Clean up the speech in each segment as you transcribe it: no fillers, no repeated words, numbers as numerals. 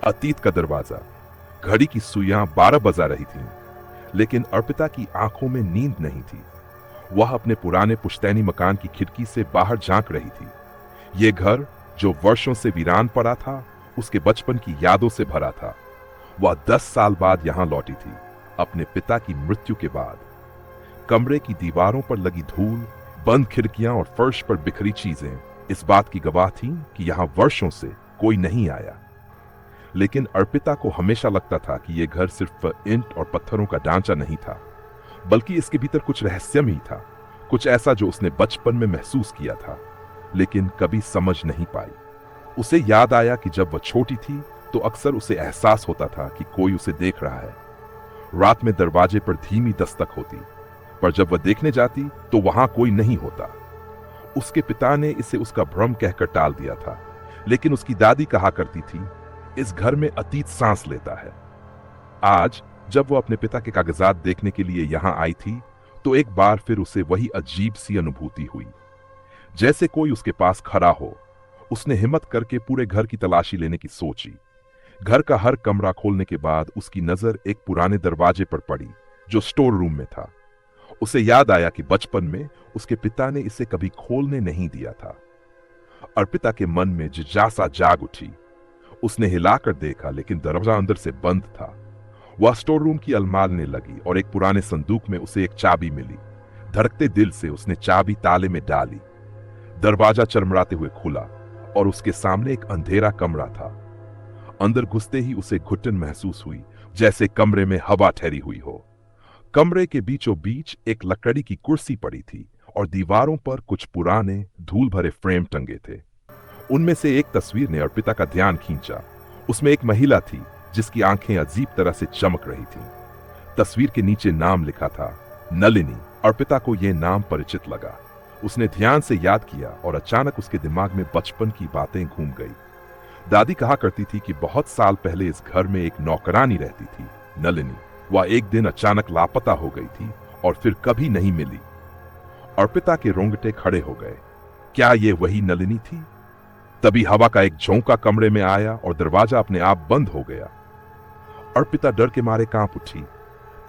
अतीत का दरवाजा। घड़ी की सुइयां 12 बजा रही थीं, लेकिन अर्पिता की आंखों में नींद नहीं थी। वह अपने पुराने पुश्तैनी मकान की खिड़की से बाहर झांक रही थी। ये घर जो वर्षों से वीरान पड़ा था, उसके बचपन की यादों से भरा था। वह 10 साल बाद यहां लौटी थी, अपने पिता की मृत्यु के बाद। कमरे की दीवारों पर लगी धूल, बंद खिड़कियां और फर्श पर बिखरी चीजें इस बात की गवाह थीं कि यहां वर्षों से कोई नहीं आया। लेकिन अर्पिता को हमेशा लगता था कि यह घर सिर्फ ईंट और पत्थरों का ढांचा नहीं था, बल्कि इसके भीतर कुछ रहस्यमयी था, कुछ ऐसा जो उसने बचपन में महसूस किया था, लेकिन कभी समझ नहीं पाई। उसे याद आया कि जब वह छोटी थी तो अक्सर उसे एहसास होता था कि कोई उसे देख रहा है। रात में दरवाजे पर धीमी दस्तक होती, पर जब वह देखने जाती तो वहां कोई नहीं होता। उसके पिता ने इसे उसका भ्रम कहकर टाल दिया था, लेकिन उसकी दादी कहा करती थी, इस घर में अतीत सांस लेता है। आज जब वो अपने पिता के कागजात देखने के लिए यहां आई थी, तो एक बार फिर उसे वही अजीब सी अनुभूति हुई, जैसे कोई उसके पास खड़ा हो। उसने हिम्मत करके पूरे घर की तलाशी लेने की सोची। घर का हर कमरा खोलने के बाद उसकी नजर एक पुराने दरवाजे पर पड़ी जो स्टोर रूम में था। उसे याद आया कि बचपन में उसके पिता ने इसे कभी खोलने नहीं दिया था। अर्पिता के मन में जिज्ञासा जाग उठी। उसने हिलाकर देखा, लेकिन दरवाजा अंदर से बंद था। वह स्टोर रूम की अलमारी लगी और एक पुराने संदूक में उसे एक चाबी मिली। धड़कते दिल से उसने चाबी ताले में डाली। दरवाजा चरमराते हुए खुला और उसके सामने एक अंधेरा कमरा था। अंदर घुसते ही उसे घुटन महसूस हुई, जैसे कमरे में हवा ठहरी हुई हो। कमरे के बीचों बीच एक लकड़ी की कुर्सी पड़ी थी और दीवारों पर कुछ पुराने धूल भरे फ्रेम टंगे थे। उनमें से एक तस्वीर ने अर्पिता का ध्यान खींचा। उसमें एक महिला थी जिसकी आंखें अजीब तरह से चमक रही थीं। तस्वीर के नीचे नाम लिखा था, नलिनी। अर्पिता को यह नाम परिचित लगा। उसने ध्यान से याद किया और अचानक उसके दिमाग में बचपन की बातें घूम गई। दादी कहा करती थी कि बहुत साल पहले इस घर में एक नौकरानी रहती थी, नलिनी। वह एक दिन अचानक लापता हो गई थी और फिर कभी नहीं मिली। अर्पिता के रोंगटे खड़े हो गए। क्या यह वही नलिनी थी? तभी हवा का एक झोंका कमरे में आया और दरवाजा अपने आप बंद हो गया। अर्पिता डर के मारे कांप उठी।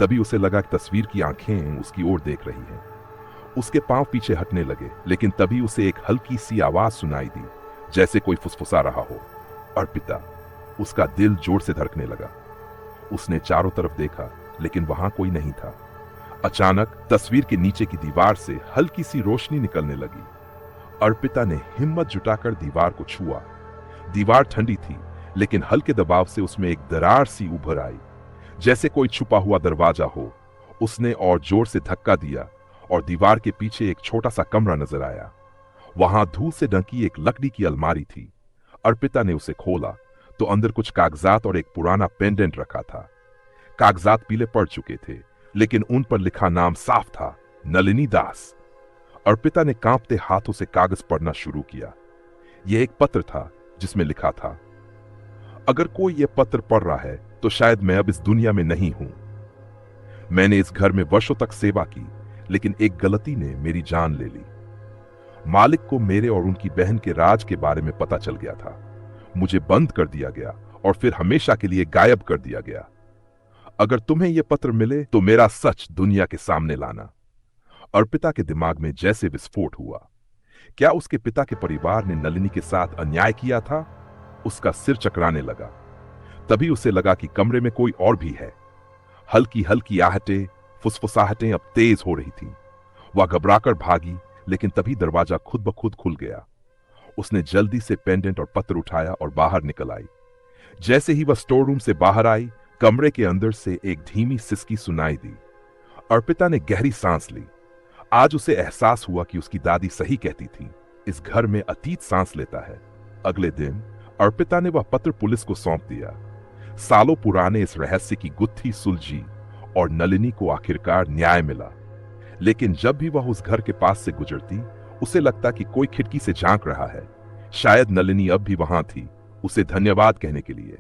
तभी उसे लगा कि तस्वीर की आंखें उसकी ओर देख रही हैं। उसके पांव पीछे हटने लगे, लेकिन तभी उसे एक हल्की सी आवाज सुनाई दी, जैसे कोई फुसफुसा रहा हो, अर्पिता। उसका दिल जोर से धड़कने लगा। उसने चारों तरफ देखा, लेकिन वहां कोई नहीं था। अचानक तस्वीर के नीचे की दीवार से हल्की सी रोशनी निकलने लगी। अर्पिता ने हिम्मत जुटाकर दीवार को छुआ। दीवार ठंडी थी, लेकिन हल्के दबाव से उसमें एक दरार सी उभर आई, जैसे कोई छुपा हुआ दरवाजा हो। उसने और जोर से धक्का दिया और दीवार के पीछे एक छोटा सा कमरा नजर आया। वहां धूल से ढकी एक लकड़ी की अलमारी थी। अर्पिता ने उसे खोला तो अंदर कुछ कागजात और एक पुराना पेंडेंट रखा था। कागजात पीले पड़ चुके थे, लेकिन उन पर लिखा नाम साफ था, नलिनी दास। अर्पिता ने कांपते हाथों से कागज पढ़ना शुरू किया। यह एक पत्र था जिसमें लिखा था, अगर कोई यह पत्र पढ़ रहा है तो शायद मैं अब इस दुनिया में नहीं हूं। मैंने इस घर में वर्षों तक सेवा की, लेकिन एक गलती ने मेरी जान ले ली। मालिक को मेरे और उनकी बहन के राज के बारे में पता चल गया था। मुझे बंद कर दिया गया और फिर हमेशा के लिए गायब कर दिया गया। अगर तुम्हें यह पत्र मिले तो मेरा सच दुनिया के सामने लाना। अर्पिता के दिमाग में जैसे विस्फोट हुआ। क्या उसके पिता के परिवार ने नलिनी के साथ अन्याय किया था? उसका सिर चकराने लगा। तभी उसे लगा कि कमरे में कोई और भी है। हल्की हल्की आहटें, फुसफुसाहटें अब तेज हो रही थीं। वह घबराकर भागी, लेकिन तभी दरवाजा खुद ब खुद खुल गया। उसने जल्दी से पेंडेंट और पत्र उठाया और बाहर निकल आई। जैसे ही वह स्टोर रूम से बाहर आई, कमरे के अंदर से एक धीमी सिसकी सुनाई दी। अर्पिता ने गहरी सांस ली। आज उसे एहसास हुआ कि उसकी दादी सही कहती थी, इस घर में अतीत सांस लेता है। अगले दिन अर्पिता ने वह पत्र पुलिस को सौंप दिया। सालों पुराने इस रहस्य की गुत्थी सुलझी और नलिनी को आखिरकार न्याय मिला। लेकिन जब भी वह उस घर के पास से गुजरती, उसे लगता कि कोई खिड़की से झांक रहा है। शायद नलिनी अब भी वहां थी, उसे धन्यवाद कहने के लिए।